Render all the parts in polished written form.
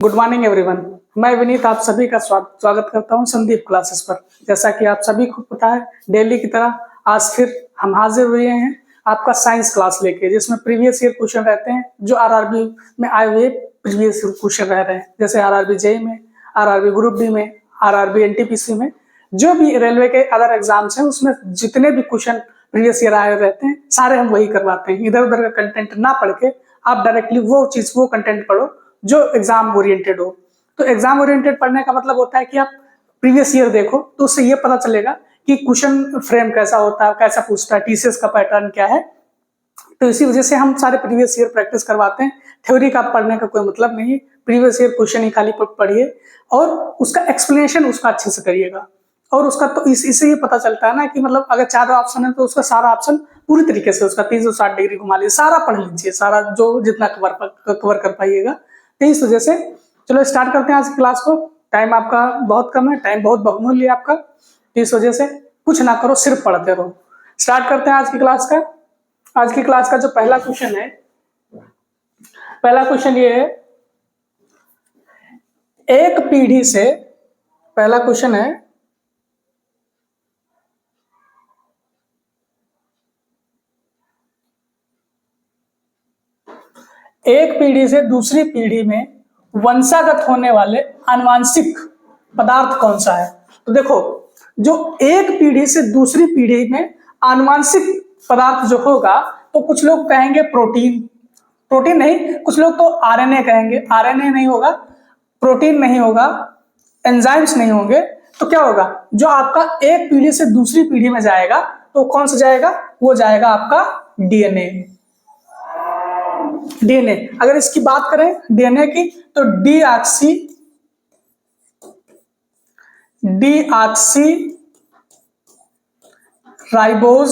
Good morning everyone. मैं विनीत आप सभी का स्वागत करता हूं संदीप क्लासेस पर। जैसा कि आप सभी को पता है, डेली की तरह आज फिर हम हाजिर हुए हैं आपका साइंस क्लास लेके, जिसमें प्रीवियस ईयर क्वेश्चन रहते हैं जो आरआरबी में आए हुए प्रीवियस ईयर क्वेश्चन रह रहे हैं। जैसे आरआरबी जेई में, आरआरबी ग्रुप डी में, आरआरबी एनटीपीसी में, जो भी रेलवे के अदर एग्जाम्स हैं उसमें जितने भी क्वेश्चन प्रीवियस ईयर आए रहते हैं सारे हम वही करवाते हैं। इधर उधर का कंटेंट ना पढ़ के आप डायरेक्टली वो कंटेंट पढ़ो जो एग्जाम ओरिएंटेड हो। तो एग्जाम ओरिएंटेड पढ़ने का मतलब होता है कि आप प्रीवियस ईयर देखो, तो उससे ये पता चलेगा कि क्वेश्चन फ्रेम कैसा होता है, कैसा पूछता है, टीसीएस का पैटर्न क्या है। तो इसी वजह से हम सारे प्रीवियस ईयर प्रैक्टिस करवाते हैं। थ्योरी का पढ़ने का कोई मतलब नहीं, प्रीवियस ईयर क्वेश्चन ही खाली पढ़िए और उसका एक्सप्लेनेशन उसका अच्छे से करिएगा। और उसका तो इससे ये पता चलता है ना कि मतलब अगर 4 ऑप्शन है तो उसका सारा ऑप्शन पूरी तरीके से उसका 360 डिग्री घुमा लीजिए, सारा पढ़ लीजिए, सारा जो जितना कवर कर पाइएगा। तो इस वजह से चलो स्टार्ट करते हैं आज की क्लास को। टाइम आपका बहुत कम है, टाइम बहुत बहुमूल्य है आपका, तो इस वजह से कुछ ना करो, सिर्फ पढ़ते रहो। स्टार्ट करते हैं आज की क्लास का। आज की क्लास का जो पहला क्वेश्चन है, पहला क्वेश्चन ये है, एक पीढ़ी से, पहला क्वेश्चन है, एक पीढ़ी से दूसरी पीढ़ी में वंशागत होने वाले आनुवांशिक पदार्थ कौन सा है। तो देखो, जो एक पीढ़ी से दूसरी पीढ़ी में आनुवांशिक पदार्थ जो होगा, तो कुछ लोग कहेंगे प्रोटीन, प्रोटीन नहीं, कुछ लोग तो आरएनए कहेंगे, आरएनए नहीं होगा, प्रोटीन नहीं होगा, एंजाइम्स नहीं होंगे। तो क्या होगा, जो आपका एक पीढ़ी से दूसरी पीढ़ी में जाएगा तो कौन सा जाएगा, वो जाएगा आपका डीएनए। डीएनए, अगर इसकी बात करें डीएनए की, तो डीऑक्सी राइबोज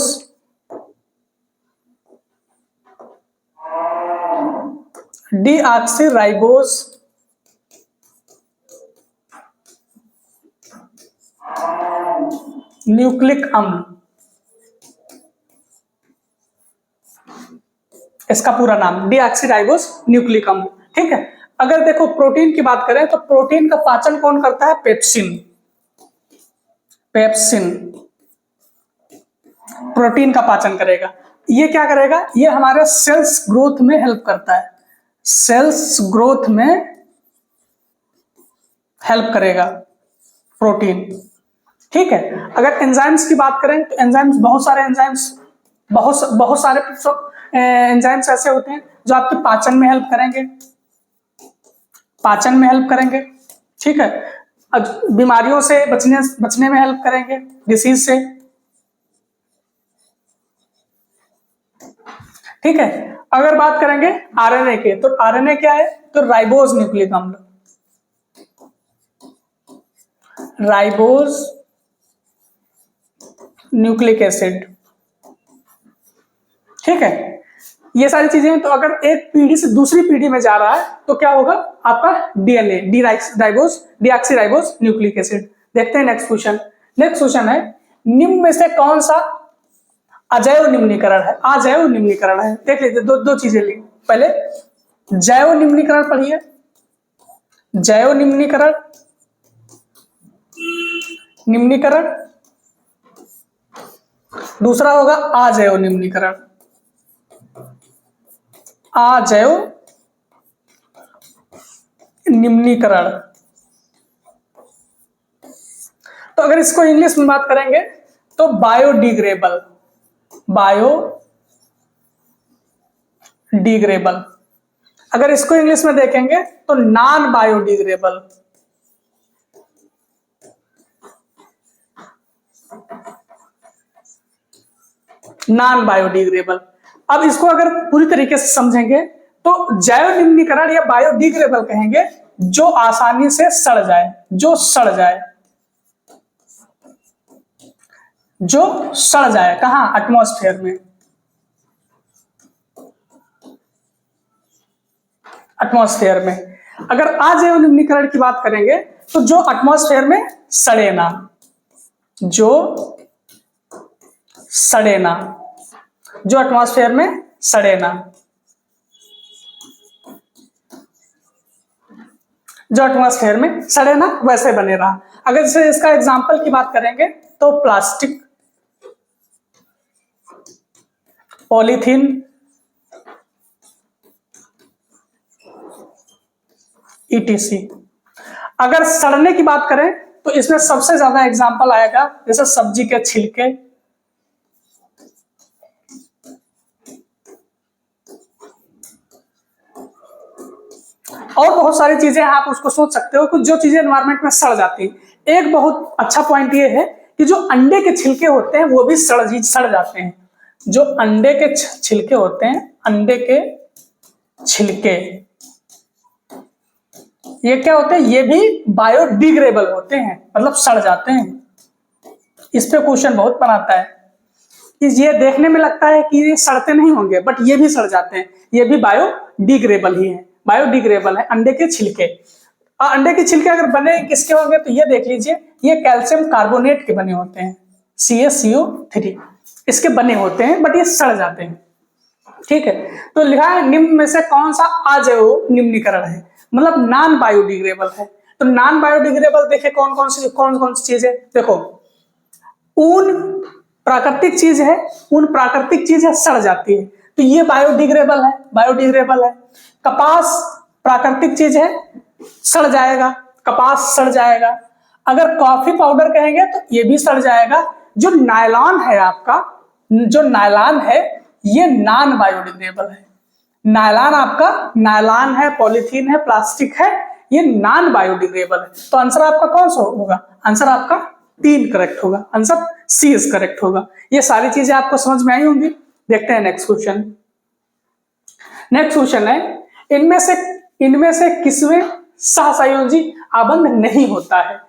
न्यूक्लिक अम्ल, इसका पूरा नाम डीऑक्सीराइबोस न्यूक्लिक अम्ल। ठीक है। अगर देखो प्रोटीन की बात करें तो प्रोटीन का पाचन कौन करता है, पेप्सिन। पेप्सिन प्रोटीन का पाचन करेगा। ये क्या करेगा, ये हमारे सेल्स ग्रोथ में हेल्प करता है, सेल्स ग्रोथ में हेल्प करेगा प्रोटीन। ठीक है। अगर एंजाइम्स की बात करें तो एंजाइम्स, बहुत सारे एंजाइम्स, बहुत सारे एंजाइम्स ऐसे होते हैं जो आपके पाचन में हेल्प करेंगे, पाचन में हेल्प करेंगे। ठीक है। बीमारियों से बचने में हेल्प करेंगे, डिसीज से। ठीक है। अगर बात करेंगे आरएनए के, तो आरएनए क्या है, तो राइबोज न्यूक्लिक अम्ल, राइबोज न्यूक्लिक एसिड। ठीक है। ये सारी चीजें, तो अगर एक पीढ़ी से दूसरी पीढ़ी में जा रहा है तो क्या होगा, आपका डीएनए, डीऑक्सीराइबोस न्यूक्लिक एसिड। देखते हैं नेक्स्ट क्वेश्चन। नेक्स्ट क्वेश्चन है, निम्न में से कौन सा अजैव निम्नीकरण है। अजैव निम्नीकरण है, देख लीजिए, दो चीजें ली। पहले जैव निम्नीकरण पढ़िए, जैव निम्नीकरण, निम्नीकरण। दूसरा होगा अजैव निम्नीकरण, अजैव निम्नीकरण। तो अगर इसको इंग्लिश में बात करेंगे तो बायोडिग्रेबल, बायोडिग्रेबल। अगर इसको इंग्लिश में देखेंगे तो नॉन बायोडिग्रेबल, नॉन बायोडिग्रेबल। अब इसको अगर पूरी तरीके से समझेंगे तो जैव निम्नीकरण या बायोडिग्रेबल कहेंगे जो आसानी से सड़ जाए, जो सड़ जाए, जो सड़ जाए, कहां, एटमॉस्फेयर में, एटमॉस्फेयर में। अगर अजैव निम्नीकरण की बात करेंगे तो जो एटमॉस्फेयर में सड़े ना, जो सड़े ना, जो एटमॉस्फेयर में सड़े ना। जो एटमॉस्फेयर में सड़े ना वैसे बने रहा। अगर जैसे इसका एग्जाम्पल की बात करेंगे तो प्लास्टिक, पॉलीथीन, ETC। अगर सड़ने की बात करें तो इसमें सबसे ज्यादा एग्जाम्पल आएगा जैसे सब्जी के छिलके, और बहुत सारी चीजें आप उसको सोच सकते हो कि जो चीजें एनवायरमेंट में सड़ जाती हैं। एक बहुत अच्छा पॉइंट ये है कि जो अंडे के छिलके होते हैं वो भी सड़ जाते हैं। जो अंडे के छिलके होते हैं, अंडे के छिलके, ये क्या होते हैं, ये भी बायोडिग्रेडेबल होते हैं, मतलब सड़ जाते हैं। इस पे क्वेश्चन बहुत बनाता है कि ये देखने में लगता है कि ये सड़ते नहीं होंगे, बट ये भी सड़ जाते हैं, ये भी बायोडिग्रेडेबल ही है, बायोडिग्रेडेबल है अंडे के छिलके। अंडे के छिलके अगर बने किसके होंगे तो ये देख लीजिए, ये कैल्शियम कार्बोनेट के बने होते हैं, CaCO3 इसके बने होते हैं, बट ये सड़ जाते हैं। ठीक है, तो लिखा है निम्न में से कौन सा अजैव निम्नीकरण है, मतलब नॉन बायोडिग्रेडेबल है। तो नॉन बायोडिग्रेडेबल देखे कौन कौन सी चीज है। देखो, ऊन प्राकृतिक चीज है, ऊन प्राकृतिक चीज है, सड़ जाती है, तो ये बायोडिग्रेडेबल है, बायोडिग्रेडेबल है। कपास प्राकृतिक चीज है, सड़ जाएगा, कपास सड़ जाएगा। अगर कॉफी पाउडर कहेंगे तो ये भी सड़ जाएगा। जो नायलॉन है आपका, जो नायलॉन है ये नॉन बायोडिग्रेडेबल है। नायलॉन आपका, नायलॉन है, पॉलीथीन है, प्लास्टिक है, ये नॉन बायोडिग्रेडेबल है। तो आंसर आपका कौन सा होगा, आंसर आपका 3 करेक्ट होगा, आंसर C इज करेक्ट होगा। ये सारी चीजें आपको समझ में आई होंगी। देखते हैं नेक्स्ट क्वेश्चन। नेक्स्ट क्वेश्चन है, इनमें से किसमें सहसंयोजी आबंध नहीं होता है।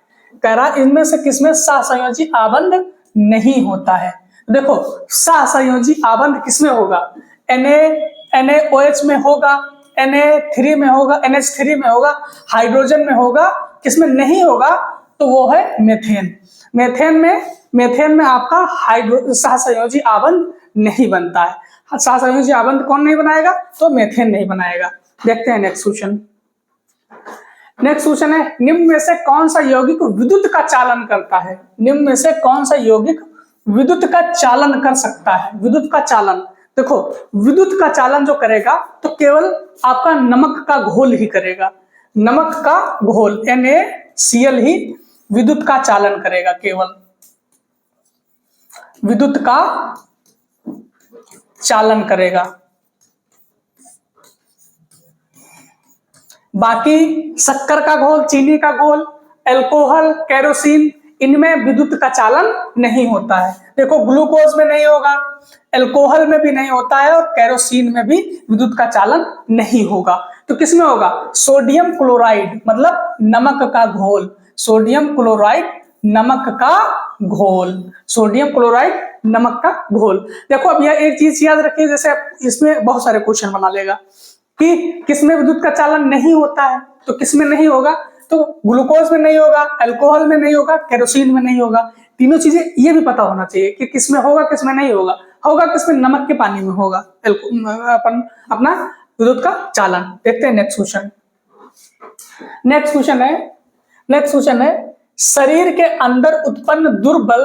कह रहा इनमें से किसमें सहसंयोजी आबंध नहीं होता है। देखो, सहसंयोजी आबंध किसमें होगा, NaOH में होगा, Na3 में होगा, NH3 में होगा, हाइड्रोजन में होगा। किसमें नहीं होगा तो वो है मेथेन। मेथेन में आपका सहसंयोजी आबंध नहीं बनता है। सहसंयोजी आबंध कौन नहीं बनाएगा, तो मेथेन नहीं बनाएगा। देखते हैं नेक्स्ट क्वेश्चन। नेक्स्ट क्वेश्चन है, निम्न में से कौन सा यौगिक विद्युत का चालन करता है। निम्न में से कौन सा यौगिक विद्युत का चालन कर सकता है। विद्युत का चालन, देखो विद्युत का चालन जो करेगा तो केवल आपका नमक का घोल ही करेगा, नमक का घोल NaCl ही विद्युत का चालन करेगा, केवल विद्युत का चालन करेगा। बाकी शक्कर का घोल, चीनी का घोल, अल्कोहल, केरोसिन, इनमें विद्युत का चालन नहीं होता है। देखो, ग्लूकोज में नहीं होगा, अल्कोहल में भी नहीं होता है, और केरोसिन में भी विद्युत का चालन नहीं होगा। तो किसमें होगा, सोडियम क्लोराइड, मतलब नमक का घोल, सोडियम क्लोराइड नमक का घोल, सोडियम क्लोराइड नमक का घोल। देखो, अब यह एक चीज याद रखिए, जैसे इसमें बहुत सारे क्वेश्चन बना लेगा कि किसमें विद्युत का चालन नहीं होता है, तो किसमें नहीं होगा, तो ग्लूकोज में नहीं होगा, अल्कोहल में नहीं होगा, केरोसिन में नहीं होगा। तीनों चीजें ये भी पता होना चाहिए कि किसमें होगा, किसमें नहीं होगा। होगा किसमें, नमक के पानी में होगा अपना विद्युत का चालन। देखते हैं नेक्स्ट क्वेश्चन। नेक्स्ट क्वेश्चन है, शरीर के अंदर उत्पन्न दुर्बल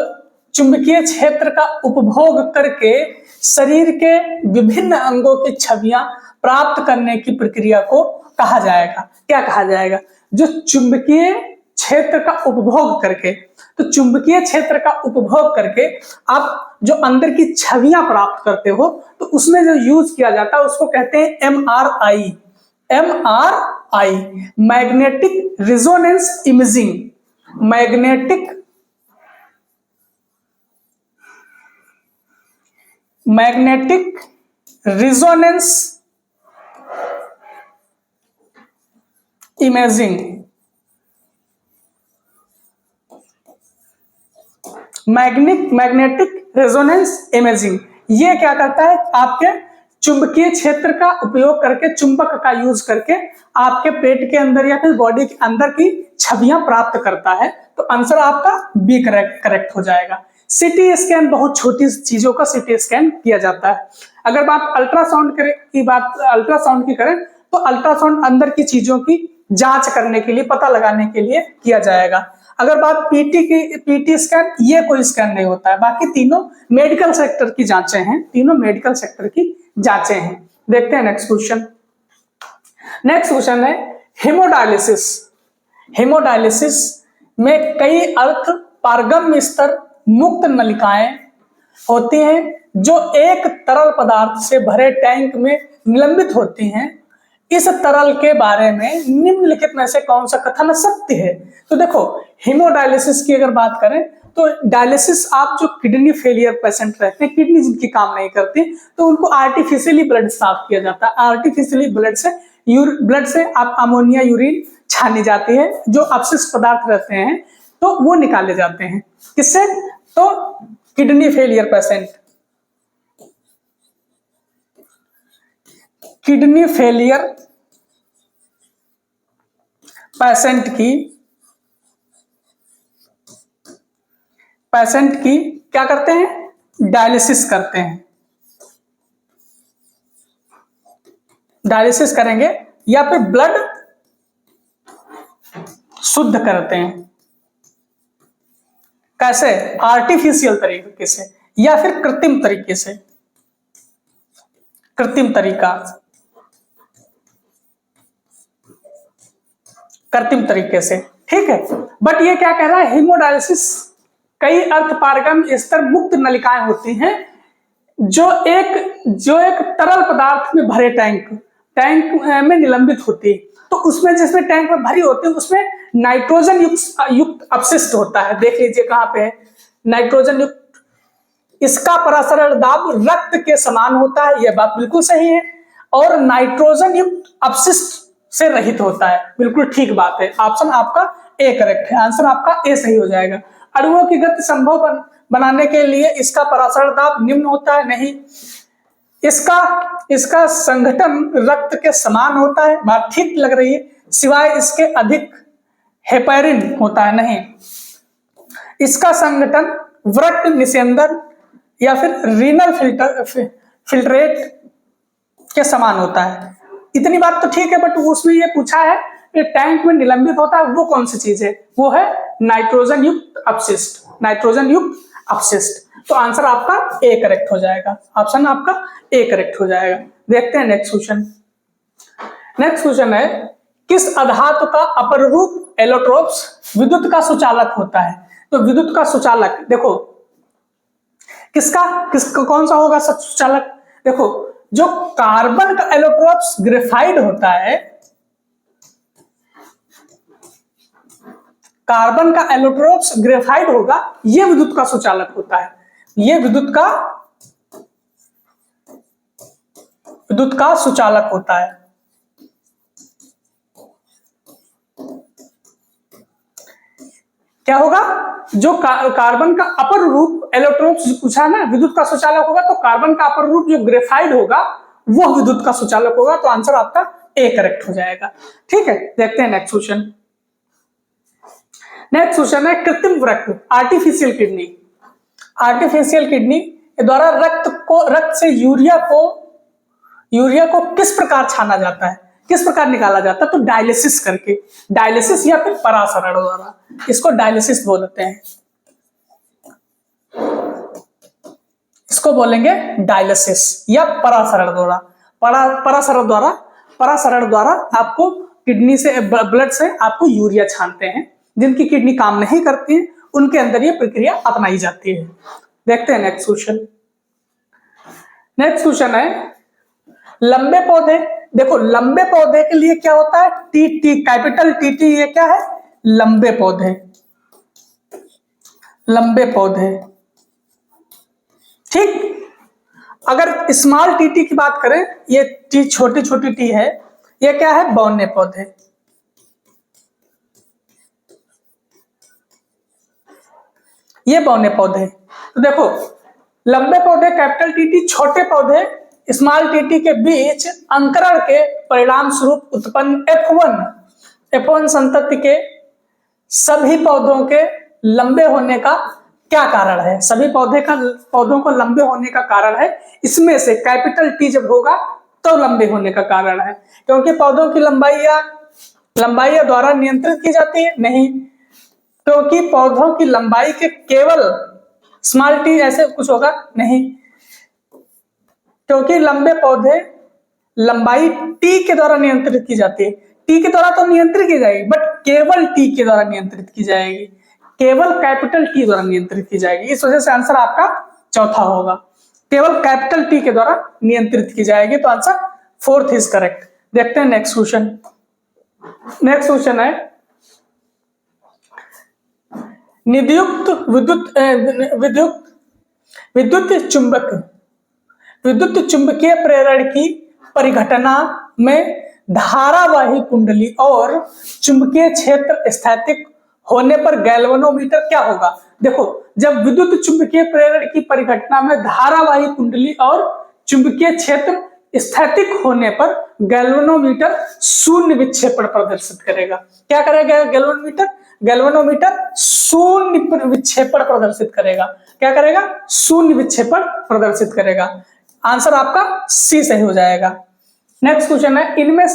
चुंबकीय क्षेत्र का उपभोग करके शरीर के विभिन्न अंगों की छवियां प्राप्त करने की प्रक्रिया को कहा जाएगा। क्या कहा जाएगा, जो चुंबकीय क्षेत्र का उपभोग करके, तो चुंबकीय क्षेत्र का उपभोग करके आप जो अंदर की छवियां प्राप्त करते हो, तो उसमें जो यूज किया जाता है उसको कहते हैं MRI, magnetic resonance imaging, magnetic resonance imaging, magnetic resonance imaging. ये क्या करता है, आपके चुंबकीय क्षेत्र का उपयोग करके, चुंबक का यूज करके आपके पेट के अंदर या फिर बॉडी के अंदर की छवियां प्राप्त करता है। तो आंसर आपका बी करेक्ट हो जाएगा। सीटी स्कैन, बहुत छोटी चीजों का सीटी स्कैन किया जाता है। अगर बात अल्ट्रासाउंड की करें तो अल्ट्रासाउंड अंदर की चीजों की जांच करने के लिए, पता लगाने के लिए किया जाएगा। अगर बात पीटी स्कैन, ये कोई स्कैन नहीं होता है। बाकी तीनों मेडिकल सेक्टर की जांचें हैं, तीनों मेडिकल सेक्टर की जांचें हैं। देखते हैं नेक्स्ट क्वेश्चन। नेक्स्ट क्वेश्चन है हेमोडायलिसिस। हेमोडायलिसिस में कई अर्थ पारगम्य स्तर मुक्त नलिकाएं होती हैं जो एक तरल पदार्थ से भरे टैंक में निलंबित होती हैं। इस तरल के बारे में निम्नलिखित में से कौन सा कथन सत्य है? तो देखो, हेमोडायलिसिस की अगर बात करें तो डायलिसिस, आप जो किडनी फेलियर पेशेंट रहते हैं, किडनी जिनकी काम नहीं करती, तो उनको आर्टिफिशियली ब्लड साफ किया जाता है। आर्टिफिशियली ब्लड से आप अमोनिया यूरिन छानी जाती है, जो अपशिष्ट पदार्थ रहते हैं तो वो निकाले जाते हैं। किससे? तो kidney failure patient, kidney failure patient की क्या करते हैं? डायलिसिस करते हैं। डायलिसिस करेंगे या फिर ब्लड शुद्ध करते हैं। कैसे? आर्टिफिशियल तरीके से या फिर कृत्रिम तरीके से। कृत्रिम तरीके से, ठीक है। बट ये क्या कह रहा है? हेमोडायलिसिस कई अर्थ पारगम्य स्तर मुक्त नलिकाएं होती हैं जो एक तरल पदार्थ में भरे टैंक में निलंबित होती है। तो उसमें जिसमें टैंक में भरी होती है उसमें नाइट्रोजन युक्त अपशिष्ट होता है। देख लीजिए कहां पे है नाइट्रोजन युक्त। इसका परासरण दाब रक्त के समान होता है, यह बात बिल्कुल सही है। और नाइट्रोजन युक्त अपशिष्ट से रहित होता है, बिल्कुल ठीक बात है। ऑप्शन आपका ए करेक्ट है, आंसर आपका ए सही हो जाएगा। अणुओं की गति संभव बनाने के लिए इसका परासरण दाब निम्न होता है, नहीं। इसका संघटन रक्त के समान होता है, बात ठीक लग रही है। सिवाय इसके अधिक हेपेरिन होता है, नहीं। इसका संघटन वृक्क निस्यंदन या फिर रीनल फिल्ट्रेट के समान होता है। इतनी बात तो ठीक है, बट उसमें ये पूछा है कि टैंक में निलंबित होता है, वो कौन सी चीज है? वो है नाइट्रोजन युक्त अपशिष्ट। नाइट्रोजन युक्त अपशिष्ट। तो आंसर आपका ए करेक्ट हो जाएगा, ऑप्शन आपका ए करेक्ट हो जाएगा। देखते हैं नेक्स्ट क्वेश्चन। नेक्स्ट क्वेश्चन है किस अधातु का अपर रूप एलोट्रोप्स विद्युत का सुचालक होता है? तो विद्युत का सुचालक देखो किसका कौन सा होगा सुचालक? देखो, जो कार्बन का एलोट्रोप्स ग्रेफाइड होता है, कार्बन का एलोट्रोप्स ग्रेफाइड होगा, यह विद्युत का सुचालक होता है। यह विद्युत का सुचालक होता है। क्या होगा? जो कार्बन का अपर रूप एलोट्रोप्स पूछा ना, विद्युत का सुचालक होगा, तो कार्बन का अपर रूप जो ग्रेफाइड होगा वह विद्युत का सुचालक होगा। तो आंसर आपका ए करेक्ट हो जाएगा, ठीक है। देखते हैं नेक्स्ट क्वेश्चन। नेक्स्ट क्वेश्चन है कृत्रिम वृक्क, आर्टिफिशियल किडनी। आर्टिफिशियल किडनी के द्वारा रक्त से यूरिया को किस प्रकार छाना जाता है, किस प्रकार निकाला जाता है? तो डायलिसिस करके, डायलिसिस या फिर परासरण द्वारा, इसको डायलिसिस बोलते हैं, इसको बोलेंगे डायलिसिस या परासरण द्वारा। परासरण द्वारा आपको किडनी से, ब्लड से आपको यूरिया छानते हैं। जिनकी किडनी काम नहीं करती है उनके अंदर ये प्रक्रिया अपनाई जाती है। देखते हैं नेक्स्ट क्वेश्चन। नेक्स्ट क्वेश्चन है लंबे पौधे। देखो, लंबे पौधे के लिए क्या होता है? टीटी, कैपिटल टीटी, ये क्या है? लंबे पौधे। लंबे पौधे, ठीक। अगर स्मॉल टीटी की बात करें, ये टी छोटी छोटी टी है, ये क्या है? बौने पौधे। ये बौने पौधे। तो देखो, लंबे पौधे कैपिटल टीटी, छोटे पौधे स्मॉल टीटी के बीच अंकुरण के परिणाम स्वरूप उत्पन्न F1 संतति के सभी पौधों के लंबे होने का क्या कारण है? सभी पौधों को लंबे होने का कारण है, इसमें से कैपिटल टी जब होगा तो लंबे होने का कारण है, क्योंकि पौधों की लंबाई लंबाई या द्वारा नियंत्रित की जाती है? नहीं, क्योंकि पौधों की लंबाई के केवल स्मॉल टी ऐसे कुछ होगा? नहीं, क्योंकि लंबे पौधे लंबाई टी के द्वारा नियंत्रित की जाती है। टी के द्वारा तो नियंत्रित की जाएगी, बट केवल टी के द्वारा नियंत्रित की जाएगी, केवल कैपिटल टी द्वारा नियंत्रित की जाएगी। इस वजह से आंसर आपका चौथा होगा, केवल कैपिटल टी के द्वारा नियंत्रित की जाएगी। तो आंसर फोर्थ इज करेक्ट। देखते हैं नेक्स्ट क्वेश्चन। नेक्स्ट क्वेश्चन है विद्युत चुंबकीय प्रेरण की परिघटना में धारावाही कुंडली और चुंबकीय क्षेत्र स्थैतिक होने पर गैल्वेनोमीटर क्या होगा? देखो, जब विद्युत चुंबकीय प्रेरण की परिघटना में धारावाही कुंडली और चुंबकीय क्षेत्र स्थैतिक होने पर गैल्वेनोमीटर शून्य विक्षेपण प्रदर्शित करेगा। क्या करेगा गैल्वेनोमीटर? गैल्वेनोमीटर शून्य विक्षेपण प्रदर्शित करेगा। क्या करेगा? शून्य विक्षेपण प्रदर्शित करेगा। आंसर आपका सी सही हो जाएगा। नेक्स्ट क्वेश्चन है इनमें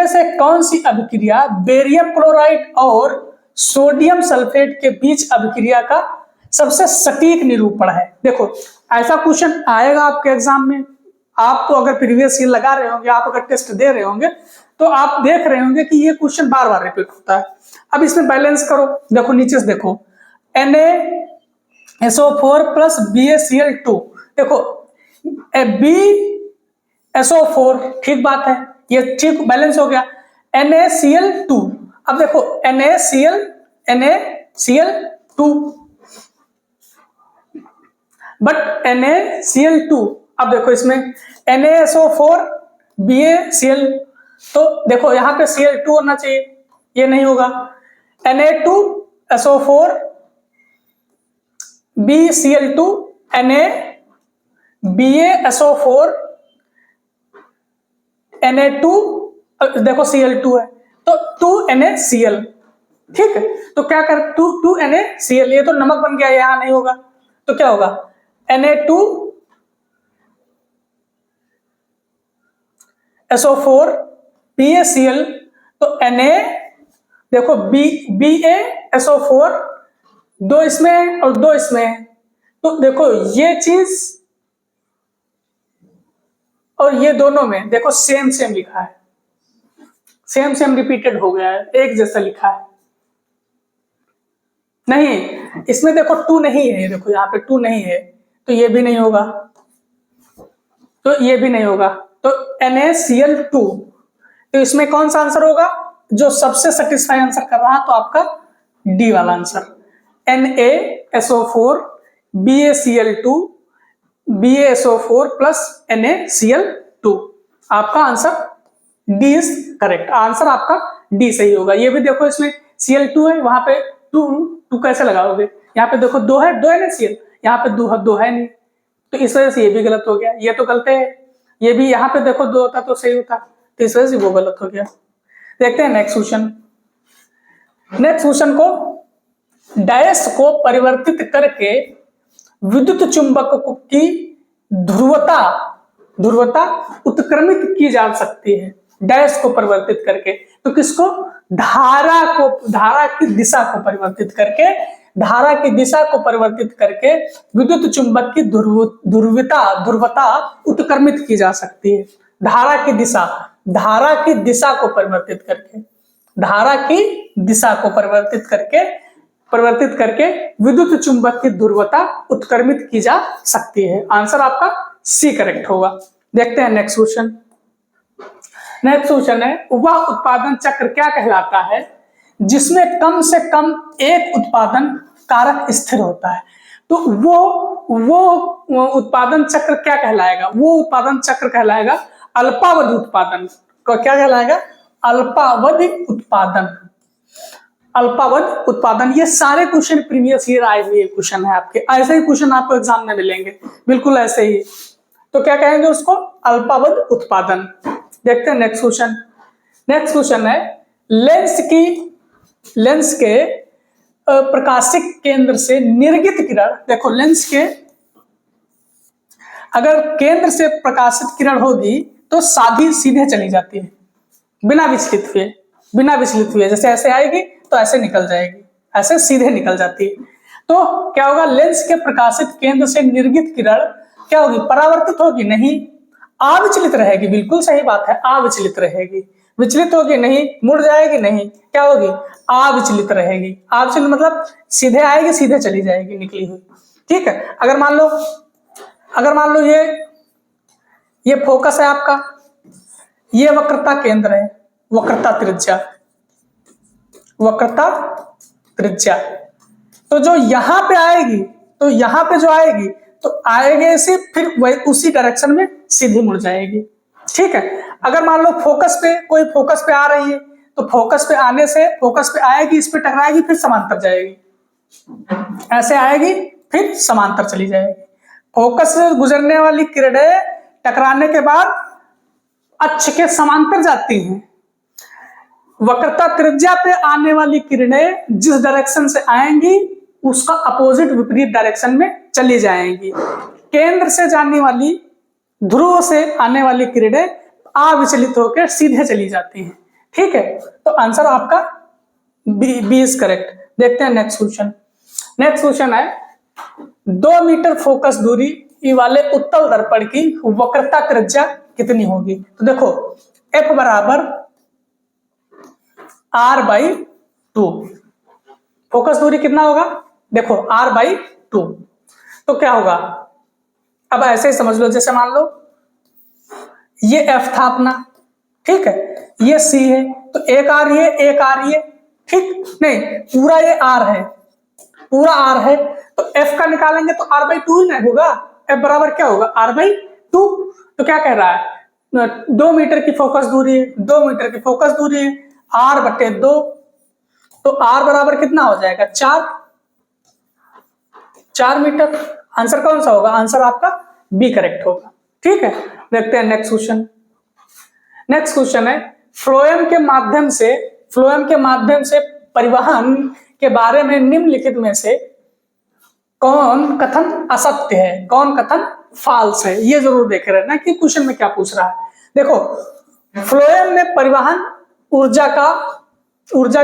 से कौन सी अभिक्रिया बेरियम क्लोराइड और सोडियम सल्फेट के बीच अभिक्रिया का सबसे सटीक निरूपण है? देखो, ऐसा क्वेश्चन आएगा आपके एग्जाम में। आप तो अगर प्रीवियस ईयर लगा रहे होंगे, आप अगर टेस्ट दे रहे होंगे, तो आप देख रहे होंगे कि ये क्वेश्चन बार बार रिपीट होता है। अब इसमें बैलेंस करो। देखो नीचे से देखो, NaSO4 प्लस BaCl2। देखो BaSO4 ठीक बात है, ये ठीक बैलेंस हो गया। NaCl2, अब देखो NaCl2, बट NaCl2, अब देखो इसमें NaSO4 BaCl, तो देखो यहां पे Cl2 होना चाहिए, ये नहीं होगा। Na2SO4 BCl2 BaSO4 Na2, देखो Cl2 है तो 2NaCl, ठीक है। तो क्या कर 2NaCl, ये तो नमक बन गया, यहां नहीं होगा, तो क्या होगा Na2SO4 BaCl, तो Na, देखो BaSO4 दो इसमें और दो इसमें, तो देखो ये चीज और ये दोनों में देखो सेम सेम लिखा है, सेम सेम रिपीटेड हो गया है, एक जैसा लिखा है। नहीं, इसमें देखो 2 नहीं है, देखो यहाँ पे 2 नहीं है, तो ये भी नहीं होगा, तो ये भी नहीं होगा, तो NaCl2। तो इसमें कौन सा आंसर होगा जो सबसे सेटिस्फाई आंसर कर रहा है? तो आपका डी वाला answer, NaSO4 BaCl2 BaSO4 plus NaCl2। आपका answer D is correct. Answer आपका डी सही होगा। ये भी देखो इसमें Cl2 है, वहां पे 2 कैसे लगाओगे? यहाँ पे देखो 2 है NaCl, यहाँ पे 2 है नहीं, तो इस वजह से ये भी गलत हो गया। ये तो गलत है, ये भी यहाँ पे देखो 2 होता तो सही होता, तो इस वजह से वो गलत हो गया। देखते हैं नेक्स्ट क्वेश्चन। नेक्स्ट क्वेश्चन को डैश को परिवर्तित करके विद्युत चुंबक की ध्रुवता उत्क्रमित की जा सकती है। डैश को परिवर्तित करके, तो किसको? धारा की दिशा को परिवर्तित करके विद्युत चुंबक की ध्रुवता उत्क्रमित की जा सकती है। धारा की दिशा को परिवर्तित करके विद्युत चुंबक की ध्रुवता उत्क्रमित की जा सकती है। आंसर आपका सी करेक्ट होगा। देखते हैं नेक्स्ट क्वेश्चन। नेक्स्ट क्वेश्चन है वह उत्पादन चक्र क्या कहलाता है जिसमें कम से कम एक उत्पादन कारक स्थिर होता है? तो वो उत्पादन चक्र क्या कहलाएगा? वो उत्पादन चक्र कहलाएगा अल्पावधि उत्पादन। क्या कहलाएगा? अल्पावधि उत्पादन। ये सारे क्वेश्चन प्रीवियस ईयर आए हुए क्वेश्चन है आपके, ऐसे ही क्वेश्चन आपको एग्जाम में मिलेंगे, बिल्कुल ऐसे ही। तो क्या कहेंगे उसको? अल्पावधि उत्पादन। देखते हैं नेक्स्ट क्वेश्चन। नेक्स्ट क्वेश्चन है लेंस के प्रकाशिक केंद्र से निर्गत किरण। देखो लेंस के अगर केंद्र से प्रकाशित किरण होगी तो सीधे चली जाती है, बिना विचलित हुए जैसे ऐसे आएगी तो ऐसे निकल जाएगी, ऐसे सीधे निकल जाती है। तो क्या होगा, लेंस के प्रकाशित केंद्र से निर्गत किरण क्या होगी, परावर्तित होगी नहीं, अविचलित रहेगी। बिल्कुल सही बात है, अविचलित रहेगी। विचलित होगी नहीं, मुड़ जाएगी नहीं, क्या होगी, अविचलित रहेगी। अविचलित मतलब सीधे आएगी सीधे चली जाएगी निकली हुई। ठीक है, अगर मान लो ये फोकस है आपका, ये वक्रता केंद्र है, वक्रता त्रिज्या। तो जो यहां पे आएगी, तो यहां पे जो आएगी तो आएगी से फिर वही उसी डायरेक्शन में सीधी मुड़ जाएगी। ठीक है, अगर मान लो कोई फोकस पे आ रही है तो फोकस पे आने से फोकस पे आएगी, इस पे टकराएगी, फिर समांतर जाएगी, ऐसे आएगी फिर समांतर चली जाएगी। फोकस से गुजरने वाली किरणें टकराने के बाद अक्ष के समांतर जाती हैं। वक्रता त्रिज्या पे आने वाली किरणें जिस डायरेक्शन से आएंगी उसका अपोजिट विपरीत डायरेक्शन में चली जाएंगी। केंद्र से जाने वाली, ध्रुव से आने वाली किरणें अविचलित होकर सीधे चली जाती हैं। ठीक है, तो आंसर आपका बी इज करेक्ट। देखते हैं नेक्स्ट क्वेश्चन। नेक्स्ट क्वेश्चन है 2 मीटर फोकस दूरी वाले उत्तल दर्पण की वक्रता त्रिज्या कितनी होगी। तो देखो F बराबर R/2, फोकस दूरी कितना होगा, देखो R/2। तो क्या होगा, अब ऐसे ही समझ लो, जैसे मान लो ये F था अपना, ठीक है, ये C है, तो एक आ रही है एक आ रही है, ठीक नहीं, पूरा ये R है, पूरा R है, तो F का निकालेंगे तो R/2 ही नहीं होगा। F बराबर क्या होगा, R/2। तो क्या कह रहा है, 2 मीटर की फोकस दूरी है, 2 मीटर की फोकस दूरी है, R/2, तो R बराबर कितना हो जाएगा, 4 मीटर। आंसर कौन सा होगा, आंसर आपका बी करेक्ट होगा। ठीक है, देखते हैं नेक्स्ट क्वेश्चन। नेक्स्ट क्वेश्चन है फ्लोएम के माध्यम से परिवहन के बारे में निम्नलिखित में से कौन कथन असत्य है, कौन कथन फाल्स है। ये जरूर देख रहे हैं ना कि क्वेश्चन में क्या पूछ रहा है। देखो, फ्लोएम में परिवहन ऊर्जा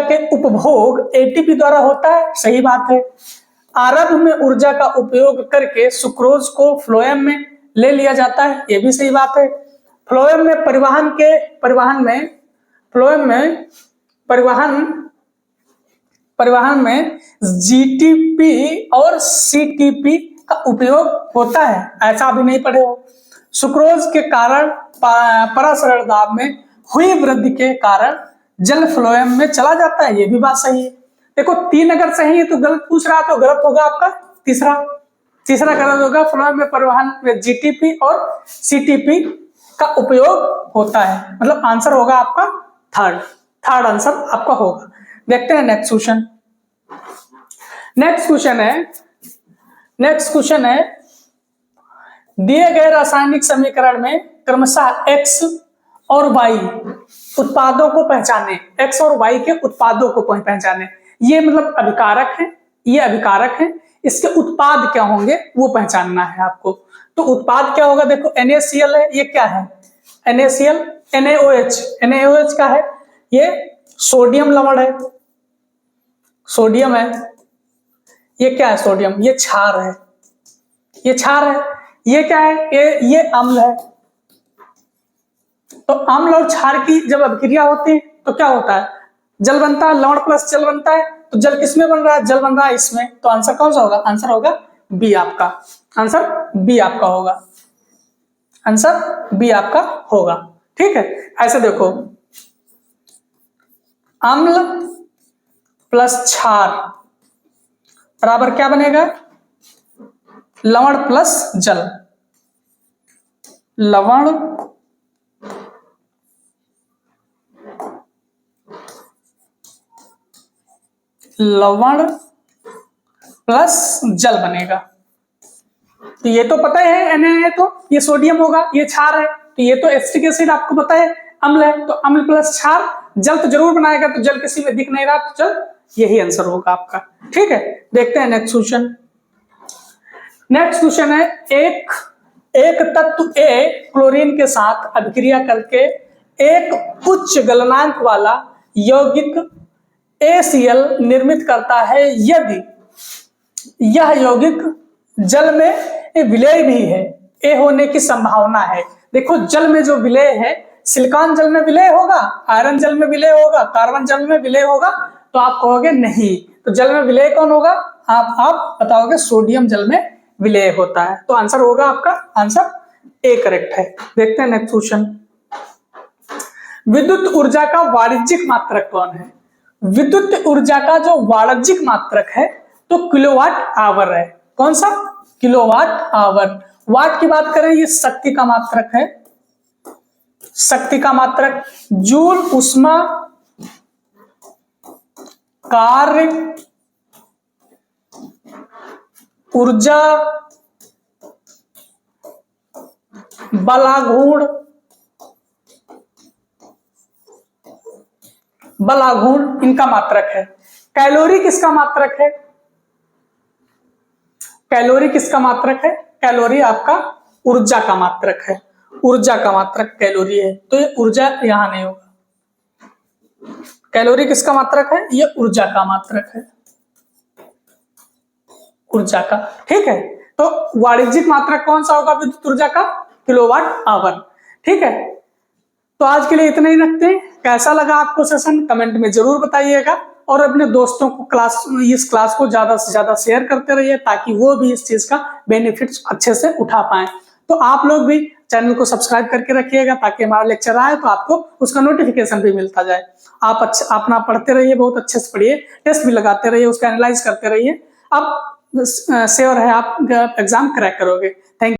के उपभोग एटीपी द्वारा होता है, सही बात है। आरंभ में ऊर्जा का उपयोग करके सुक्रोज को फ्लोएम में ले लिया जाता है, ये भी सही बात है। फ्लोएम में परिवहन में जीटीपी और सीटीपी का उपयोग होता है, ऐसा अभी नहीं पढ़े हो। सुक्रोज के कारण परासरण दाब में हुई वृद्धि के कारण जल फ्लोएम में चला जाता है, ये भी बात सही है। देखो 3 अगर सही है तो गलत पूछ रहा, तो गलत होगा आपका तीसरा गलत होगा। फ्लोएम में परिवहन में जीटीपी और सीटीपी का उपयोग होता है, मतलब आंसर होगा आपका थर्ड आंसर आपका होगा। देखते हैं नेक्स्ट क्वेश्चन। नेक्स्ट क्वेश्चन है दिए गए रासायनिक समीकरण में क्रमशः x और y उत्पादों को पहचाने, x और y के उत्पादों को पहचाने। ये मतलब अभिकारक है, ये अभिकारक है, इसके उत्पाद क्या होंगे वो पहचानना है आपको। तो उत्पाद क्या होगा, देखो NaCl है, ये क्या है NaCl, NaOH का है, ये सोडियम लवण है, सोडियम है। ये क्या है, सोडियम, ये क्षार है, ये क्या है, ये अम्ल है। तो अम्ल और क्षार की जब अभिक्रिया होती है तो क्या होता है, जल बनता है, लवण प्लस जल बनता है। तो जल किसमें बन रहा है, जल बन रहा है इसमें। तो आंसर कौन सा होगा, आंसर होगा बी आपका, आंसर बी आपका होगा, आंसर बी आपका होगा। ठीक है, ऐसे देखो अम्ल प्लस क्षार बराबर क्या बनेगा, लवण प्लस जल, लवण प्लस जल बनेगा। तो ये तो पता है Na है तो ये सोडियम होगा, ये क्षार है, तो ये तो एसिटिक एसिड आपको पता है अम्ल है, तो अम्ल प्लस क्षार, जल तो जरूर बनाएगा, तो जल किसी में दिख नहीं रहा, तो जल यही आंसर होगा आपका। ठीक है, देखते हैं नेक्स्ट क्वेश्चन। नेक्स्ट क्वेश्चन है एक तत्व A क्लोरीन के साथ अभिक्रिया करके एक उच्च गलनांक वाला यौगिक ACl निर्मित करता है यदि यह यौगिक जल में विलेय भी है। ए होने की संभावना है। देखो जल में जो विलेय है, सिलिकॉन जल में विलेय होगा, आयरन जल में विलेय होगा, कार्बन जल में विलेय होगा, तो आप कहोगे नहीं। तो जल में विलेय कौन होगा? आप बताओगे सोडियम जल में विलेय होता है। तो आंसर होगा आपका आंसर ए करेक्ट है। देखते हैं नेक्स्ट क्वेश्चन। विद्युत ऊर्जा का वाणिज्यिक मात्रक कौन है? विद्युत ऊर्जा का जो वाणिज्यिक मात्रक है तो किलोवाट आवर है। कौन सा? Kilowatt hour. वाट की बात करें, ये शक्ति का मात्रक है, शक्ति का मात्रक। जूल उष्मा कार्य ऊर्जा बलाघूर्ण इनका मात्रक है। कैलोरी किसका मात्रक है? कैलोरी किसका मात्रक है? कैलोरी आपका ऊर्जा का मात्रक है। ऊर्जा का मात्रक कैलोरी है, तो ये ऊर्जा यहां नहीं होगा। कैलोरी किसका मात्रक है? ये ऊर्जा का मात्रक है, ऊर्जा का। ठीक है, तो वाणिज्यिक मात्रक कौन सा होगा विद्युत ऊर्जा का? Kilowatt hour. ठीक है, तो आज के लिए इतना ही रखते हैं। कैसा लगा आपको सेशन कमेंट में जरूर बताइएगा, और अपने दोस्तों को इस क्लास को ज्यादा से ज्यादा शेयर करते रहिए ताकि वो भी इस चीज का बेनिफिट्स अच्छे से उठा पाए। तो आप लोग भी चैनल को सब्सक्राइब करके रखिएगा ताकि हमारा लेक्चर आए तो आपको उसका नोटिफिकेशन भी मिलता जाए। आप अपना पढ़ते रहिए, बहुत अच्छे से पढ़िए, टेस्ट भी लगाते रहिए, उसका एनालाइज करते रहिए। अब श्योर है आप एग्जाम क्रैक करोगे।